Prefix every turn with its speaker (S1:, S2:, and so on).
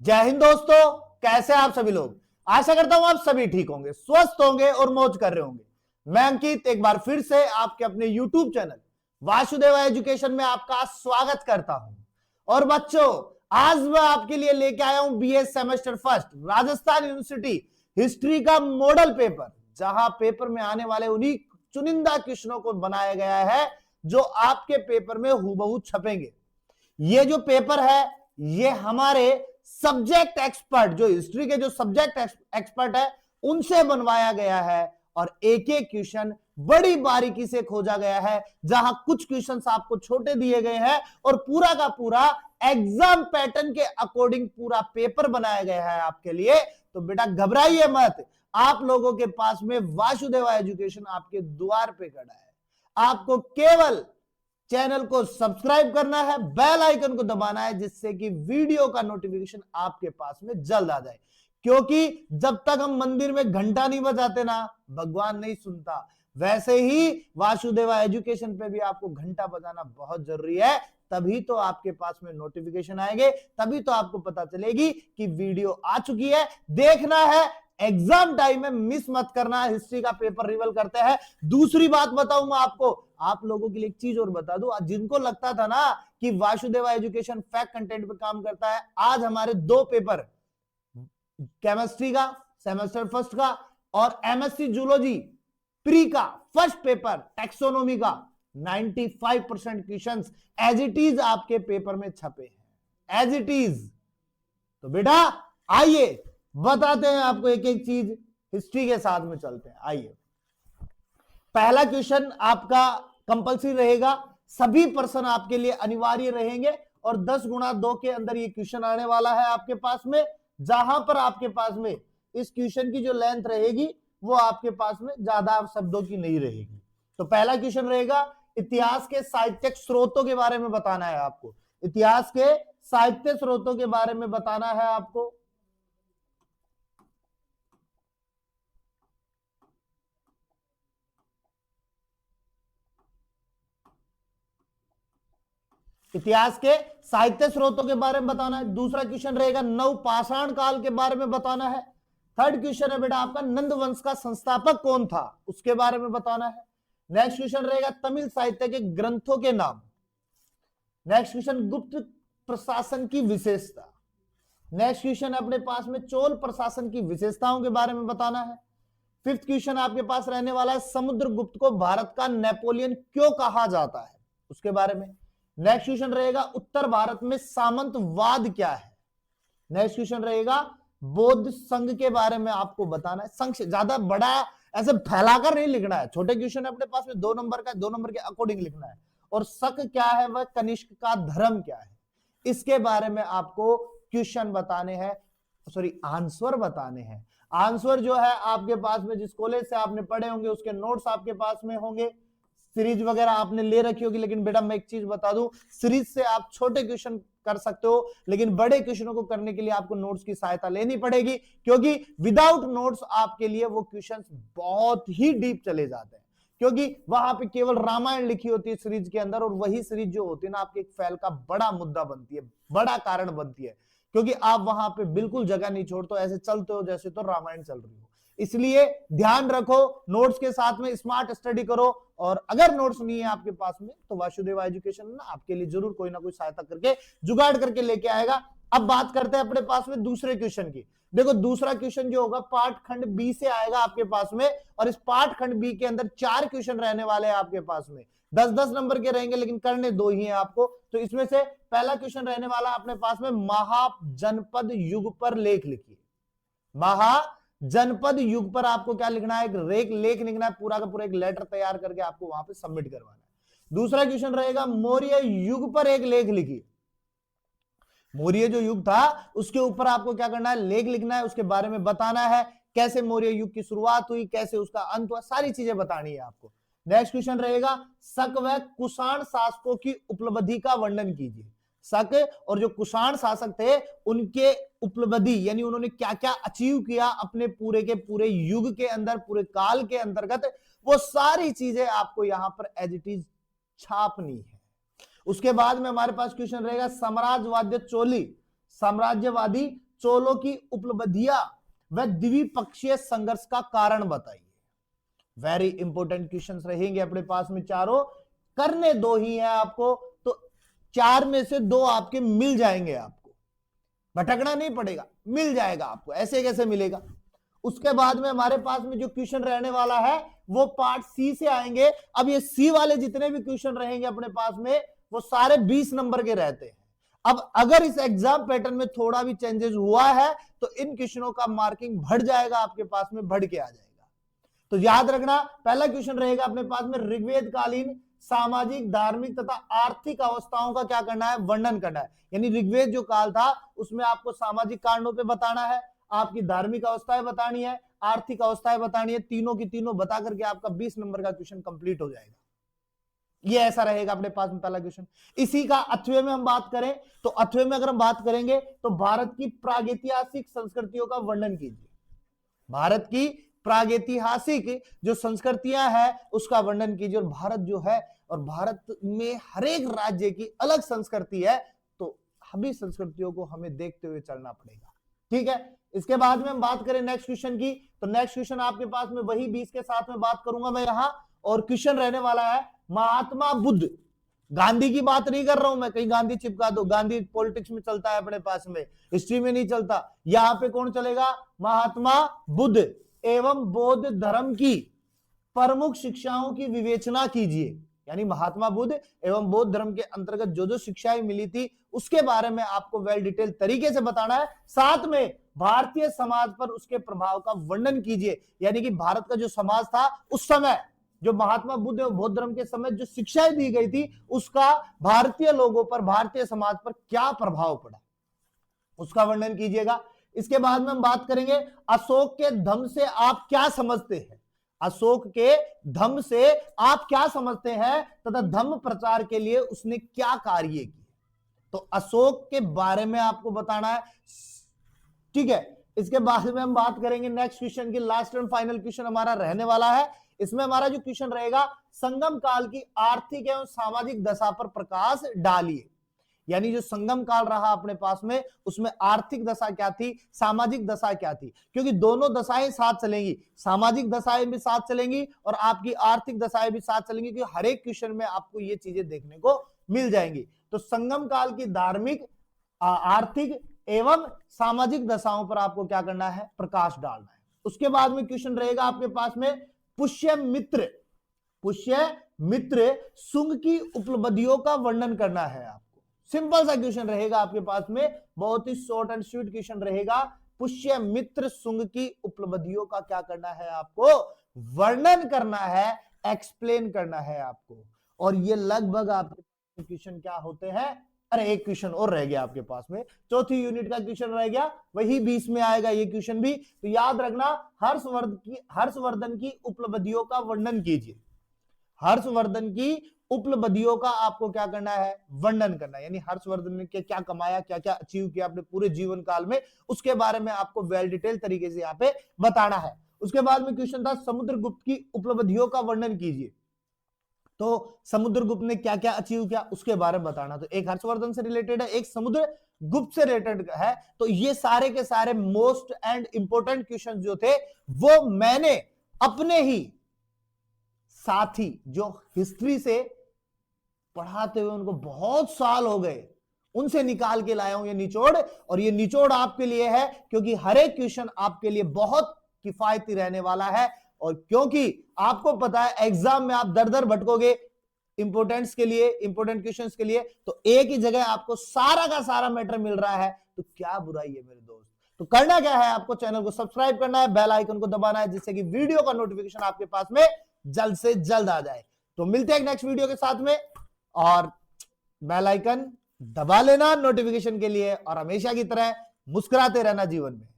S1: जय हिंद दोस्तों, कैसे आप सभी लोग। आशा करता हूं आप सभी ठीक होंगे, स्वस्थ होंगे और मौज कर रहे होंगे। मैं अंकित एक बार फिर से आपके अपने YouTube चैनल वासुदेव एजुकेशन में आपका स्वागत करता हूं। और बच्चों, आज मैं आपके लिए लेके आया हूं BA semester first Rajasthan university history का मॉडल पेपर, जहां पेपर में आने वाले उन्हीं चुनिंदा क्वेश्चनों को बनाया गया है जो आपके पेपर में हूबहू छपेंगे। ये जो पेपर है ये हमारे सब्जेक्ट एक्सपर्ट, जो हिस्ट्री के जो सब्जेक्ट एक्सपर्ट है उनसे बनवाया गया है और एक एक क्वेश्चन बड़ी बारीकी से खोजा गया है। जहां कुछ क्वेश्चंस आपको छोटे दिए गए हैं और पूरा का पूरा एग्जाम पैटर्न के अकॉर्डिंग पूरा पेपर बनाया गया है आपके लिए। तो बेटा घबराइए मत, आप लोगों के पास में वासुदेवा एजुकेशन आपके द्वार पे खड़ा है। आपको केवल चैनल को सब्सक्राइब करना है, बेल आइकन को दबाना है, जिससे कि वीडियो का नोटिफिकेशन आपके पास में जल्द आ जाए। क्योंकि जब तक हम मंदिर में घंटा नहीं बजाते ना, भगवान नहीं सुनता। वैसे ही वासुदेवा एजुकेशन पे भी आपको घंटा बजाना बहुत जरूरी है, तभी तो आपके पास में नोटिफिकेशन आएंगे, तभी तो आपको पता चलेगी कि वीडियो आ चुकी है। देखना है, एग्जाम टाइम में मिस मत करना। हिस्ट्री का पेपर रिवल करते हैं। दूसरी बात बताऊंगा आपको, आप लोगों के लिए एक चीज और बता दूं, जिनको लगता था ना कि वासुदेवा एजुकेशन फैक्ट कंटेंट पे काम करता है, आज हमारे दो पेपर, केमिस्ट्री का सेमेस्टर फर्स्ट का और एमएससी जूलॉजी प्री का फर्स्ट पेपर टैक्सोनॉमी का 95% क्वेश्चंस एज इट इज आपके पेपर में छपे हैं, एज इट इज। तो बेटा आइए बताते हैं आपको एक एक चीज, हिस्ट्री के साथ में चलते हैं। आइए, पहला क्वेश्चन आपका कंपल्सरी रहेगा, सभी पर्सन आपके लिए अनिवार्य रहेंगे और 10 गुणा 2 के अंदर ये क्वेश्चन आने वाला है आपके पास में। जहां पर आपके पास में इस क्वेश्चन की जो लेंथ रहेगी वो आपके पास में ज्यादा शब्दों की नहीं रहेगी। तो पहला क्वेश्चन रहेगा, इतिहास के साहित्यिक स्रोतों के बारे में बताना है आपको। इतिहास के साहित्य स्रोतों के बारे में बताना है आपको। इतिहास के साहित्य स्रोतों के बारे में बताना है। दूसरा क्वेश्चन रहेगा, नवपाषाण काल के बारे में बताना है। थर्ड क्वेश्चन है बेटा आपका, नंद वंश का संस्थापक कौन था, उसके बारे में बताना है। नेक्स्ट क्वेश्चन रहेगा, तमिल साहित्य के ग्रंथों के नाम। नेक्स्ट क्वेश्चन, गुप्त प्रशासन की विशेषता। नेक्स्ट क्वेश्चन अपने पास में चोल प्रशासन की विशेषताओं के बारे में बताना है। फिफ्थ क्वेश्चन आपके पास रहने वाला है, समुद्रगुप्त को भारत का नेपोलियन क्यों कहा जाता है, उसके बारे में। नेक्स्ट क्वेश्चन रहेगा, उत्तर भारत में सामंतवाद क्या है। नेक्स्ट क्वेश्चन रहेगा, बौद्ध संघ के बारे में आपको बताना है। संघ ज्यादा बड़ा ऐसे फैलाकर नहीं लिखना है, छोटे क्वेश्चन अपने पास में 2 नंबर का, 2 नंबर के अकॉर्डिंग लिखना है। और शक क्या है, वह कनिष्क का धर्म क्या है, इसके बारे में आपको क्वेश्चन बताने हैं, सॉरी आंसर बताने हैं। आंसर जो है आपके पास में, जिस कॉलेज से आपने पढ़े होंगे उसके नोट्स आपके पास में होंगे, सीरीज वगैरह आपने ले रखी होगी। लेकिन बेटा मैं एक चीज बता दूं, सीरीज से आप छोटे क्वेश्चन कर सकते हो, लेकिन बड़े क्वेश्चनों को करने के लिए आपको नोट्स की सहायता लेनी पड़ेगी, क्योंकि विदाउट नोट्स आपके लिए वो क्वेश्चंस बहुत ही डीप चले जाते हैं। क्योंकि वहां पे केवल रामायण लिखी होती है सीरीज के अंदर, और वही सीरीज जो होती है ना आपके एक फेल का बड़ा मुद्दा बनती है, बड़ा कारण बनती है, क्योंकि आप वहां पे बिल्कुल जगह नहीं छोड़ते हो, ऐसे चलते हो जैसे तो रामायण चल रही हो। इसलिए ध्यान रखो, नोट्स के साथ में स्मार्ट स्टडी करो। और अगर नोट्स नहीं है आपके पास में तो वासुदेवा एजुकेशन ना आपके लिए जरूर कोई ना कोई सहायता करके जुगाड़ करके लेके आएगा। अब बात करते हैं अपने पास में दूसरे क्वेश्चन की। देखो दूसरा क्वेश्चन जो होगा पार्ट खंड बी से आएगा आपके पास में, और इस पार्ट खंड बी के अंदर 4 क्वेश्चन रहने वाले हैं आपके पास में। 10-10 नंबर के रहेंगे, लेकिन करने 2 ही हैं आपको। तो इसमें से पहला क्वेश्चन रहने वाला अपने पास में, महाजनपद युग पर लेख लिखिए। महाजनपद युग पर आपको क्या लिखना है, एक लेख लिखना है, पूरा का पूरा एक लेटर तैयार करके आपको वहां पे सबमिट करवाना है। दूसरा क्वेश्चन रहेगा, मौर्य युग पर एक लेख लिखिए। मौर्य जो युग था उसके ऊपर आपको क्या करना है, लेख लिखना है, उसके बारे में बताना है, कैसे मौर्य युग की शुरुआत हुई, कैसे उसका अंत हुआ, सारी चीजें बतानी है आपको। नेक्स्ट क्वेश्चन रहेगा, शक व कुषाण शासकों की उपलब्धि का वर्णन कीजिए। शक और जो कुषाण शासक थे उनके उपलब्धि, यानी उन्होंने क्या क्या अचीव किया अपने पूरे के पूरे युग के अंदर, पूरे काल के अंतर्गत, वो सारी चीजें आपको यहां पर एज इट इज छापनी है। उसके बाद में हमारे पास क्वेश्चन रहेगा, साम्राज्यवादी चोलों की उपलब्धियां व द्विपक्षीय संघर्ष का कारण बताइए। वेरी इंपॉर्टेंट क्वेश्चंस रहेंगे अपने पास में चारों, करने दो ही है आपको, तो 4 में से 2 आपके मिल जाएंगे, आपको भटकना नहीं पड़ेगा, मिल जाएगा आपको। ऐसे कैसे मिलेगा? उसके बाद में हमारे पास में जो क्वेश्चन रहने वाला है वो पार्ट सी से आएंगे। अब ये सी वाले जितने भी क्वेश्चन रहेंगे अपने पास में वो सारे 20 नंबर के रहते हैं। अब अगर इस एग्जाम पैटर्न में थोड़ा भी चेंजेस हुआ है तो इन क्वेश्चनों का मार्किंग बढ़ जाएगा, आपके पास में बढ़ के आ जाएगा। तो याद रखना, पहला क्वेश्चन रहेगा अपने पास में ऋग्वेद कालीन सामाजिक, धार्मिक तथा आर्थिक अवस्थाओं का क्या करना है? वर्णन करना है। यानी ऋग्वेद जो काल था उसमें आपको सामाजिक कारणों पे बताना है, आपकी धार्मिक अवस्थाएं बतानी है, आर्थिक अवस्थाएं बतानी है, तीनों की तीनों बता करके आपका 20 नंबर का क्वेश्चन कंप्लीट हो जाएगा। ये ऐसा रहेगा अपने पास में पहला क्वेश्चन। इसी का अथवे में हम बात करें तो अथवे में अगर हम बात करेंगे तो भारत की प्रागैतिहासिक संस्कृतियों का वर्णन कीजिए। भारत की प्रागैतिहासिक जो संस्कृतियां हैं उसका वर्णन कीजिए। और भारत जो है, और भारत में हर एक राज्य की अलग संस्कृति है, तो सभी संस्कृतियों को हमें देखते हुए चलना पड़ेगा। ठीक है, इसके बाद में हम बात करें नेक्स्ट क्वेश्चन की, तो नेक्स्ट क्वेश्चन आपके पास में वही 20 के साथ में बात करूंगा मैं यहां, और क्वेश्चन रहने वाला है महात्मा बुद्ध। गांधी की बात नहीं कर रहा हूं मैं, कहीं गांधी चिपका दो, गांधी पॉलिटिक्स में चलता है अपने पास में, हिस्ट्री में नहीं चलता। यहां पे कौन चलेगा? महात्मा बुद्ध एवं बौद्ध धर्म की प्रमुख शिक्षाओं की विवेचना कीजिए। यानी महात्मा बुद्ध एवं बौद्ध धर्म के अंतर्गत जो जो शिक्षाएं मिली थी उसके बारे में आपको वेल डिटेल तरीके से बताना है। साथ में भारतीय समाज पर उसके प्रभाव का वर्णन कीजिए। यानी कि भारत का जो समाज था उस समय, जो महात्मा बुद्ध एवं बौद्ध धर्म के समय जो शिक्षाएं दी गई थी उसका भारतीय लोगों पर, भारतीय समाज पर क्या प्रभाव पड़ा, उसका वर्णन कीजिएगा। इसके बाद में हम बात करेंगे अशोक के धम्म से आप क्या समझते हैं। अशोक के धम्म से आप क्या समझते हैं तथा धम्म प्रचार के लिए उसने क्या कार्य किए, तो अशोक के बारे में आपको बताना है। ठीक है, इसके बाद में हम बात करेंगे नेक्स्ट क्वेश्चन की, लास्ट एंड फाइनल क्वेश्चन हमारा रहने वाला है। इसमें हमारा जो क्वेश्चन रहेगा, संगम काल की आर्थिक एवं सामाजिक दशा पर प्रकाश डालिए। यानी जो संगम काल रहा अपने पास में उसमें आर्थिक दशा क्या थी, सामाजिक दशा क्या थी, क्योंकि दोनों दशाएं साथ चलेंगी, सामाजिक दशाएं भी साथ चलेंगी और आपकी आर्थिक दशाएं भी साथ चलेंगी, क्योंकि हर एक क्वेश्चन में आपको ये चीजें देखने को मिल जाएंगी। तो संगम काल की धार्मिक, आर्थिक एवं सामाजिक दशाओं पर आपको क्या करना है? प्रकाश डालना है। उसके बाद में क्वेश्चन रहेगा आपके पास में पुष्यमित्र शुंग की उपलब्धियों का वर्णन करना है आपको। सिंपल सा क्वेश्चन रहेगा आपके पास में, बहुत ही शॉर्ट एंड स्वीट क्वेश्चन रहेगा। पुष्यमित्र शुंग की उपलब्धियों का क्या करना है? आपको वर्णन करना है, एक्सप्लेन करना है आपको। और ये लगभग आपके क्वेश्चन क्या होते हैं? अरे एक क्वेश्चन और रह गया आपके पास में, चौथी यूनिट का क्वेश्चन रह गया, वही 20 में आएगा ये क्वेश्चन भी। तो याद रखना, हर्षवर्धन की उपलब्धियों का वर्णन कीजिए। हर्षवर्धन की उपलब्धियों का आपको क्या करना है? वर्णन करना है। यानी हर्षवर्धन ने क्या कमाया, क्या क्या अचीव किया अपने पूरे जीवन काल में, उसके बारे में आपको वेल डिटेल तरीके से यहाँ पे बताना है। उसके बाद में क्वेश्चन था समुद्रगुप्त की उपलब्धियों का वर्णन कीजिए। तो समुद्रगुप्त ने क्या क्या अचीव किया उसके बारे में बताना। तो एक हर्षवर्धन से रिलेटेड है, एक समुद्रगुप्त से रिलेटेड है। तो ये सारे के सारे मोस्ट एंड इंपोर्टेंट क्वेश्चन जो थे वो मैंने अपने ही साथी जो हिस्ट्री से पढ़ाते हुए उनको बहुत साल हो गए, उनसे निकाल के लाया हूं ये निचोड़। और ये निचोड़ आपके लिए है क्योंकि हर एक क्वेश्चन आपके लिए बहुत किफायती रहने वाला है। और क्योंकि आपको पता है एग्जाम में आप दर दर भटकोगे इंपोर्टेंट्स के लिए, इंपोर्टेंट क्वेश्चंस के लिए, तो एक ही जगह आपको सारा का सारा मैटर मिल रहा है, तो क्या बुराई है मेरे दोस्त। तो करना क्या है, आपको चैनल को सब्सक्राइब करना है, बेल आइकन को दबाना है, जिससे कि वीडियो का नोटिफिकेशन आपके पास में जल्द से जल्द आ जाए। तो मिलते हैं नेक्स्ट वीडियो के साथ में, और बेल आइकन दबा लेना नोटिफिकेशन के लिए, और हमेशा की तरह मुस्कुराते रहना जीवन में।